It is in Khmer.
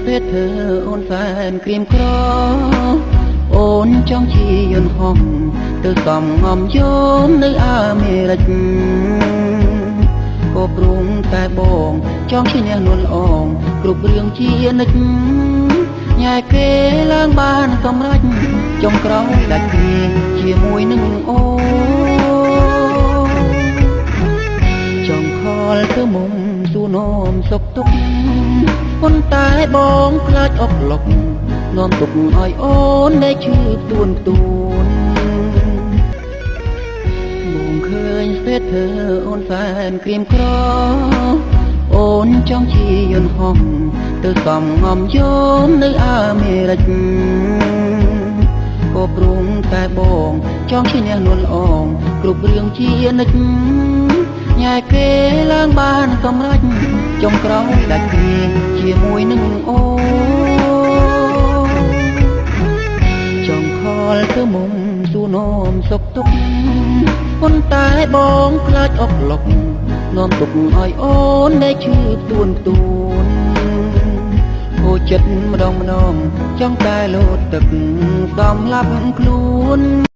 សេធើអូនសែនក្រៀមក្រអូនចង់ជាយន្តហោះទៅសំងំយមនៅអាមេរិកក៏ព្រមតែបងចង់ឈ្នះនួនអងគ្រប់រឿងជានិច្ចញ៉ែគេឡើងបានសម្រេចចុងក្រោយដាច់គ្នាជាមួយនឹងអូនចង់ខលទៅមុំសួរនោមសុខទុក្ខប៉ុន្តែបងខ្លាចអប់លុកនាំទុកឲ្យអូនដែលឈឺទួនបងឃើញសេធើអូនសែនក្រៀមក្រអូនចង់ជាយន្តហោះទៅសំងំយមនៅអាមេរិកក៏ព្រមតែបងចង់ឈ្នះនួនអងគ្រប់រឿងជានិច្ចញ៉ែគេឡើងបានសម្រេចចុងក្រោយដាច់គ្នាជាមួយនឹងអូនចង់ខលទៅមុំសួរនោមសុខទុក្ខប៉ុន្តែបងខ្លាចអប់លុកនាំទុកឲ្យអូនដែលឈឺទួនហូរចិត្តម្ដងចង់តែលោតទឹកសំឡាប់ខ្លួន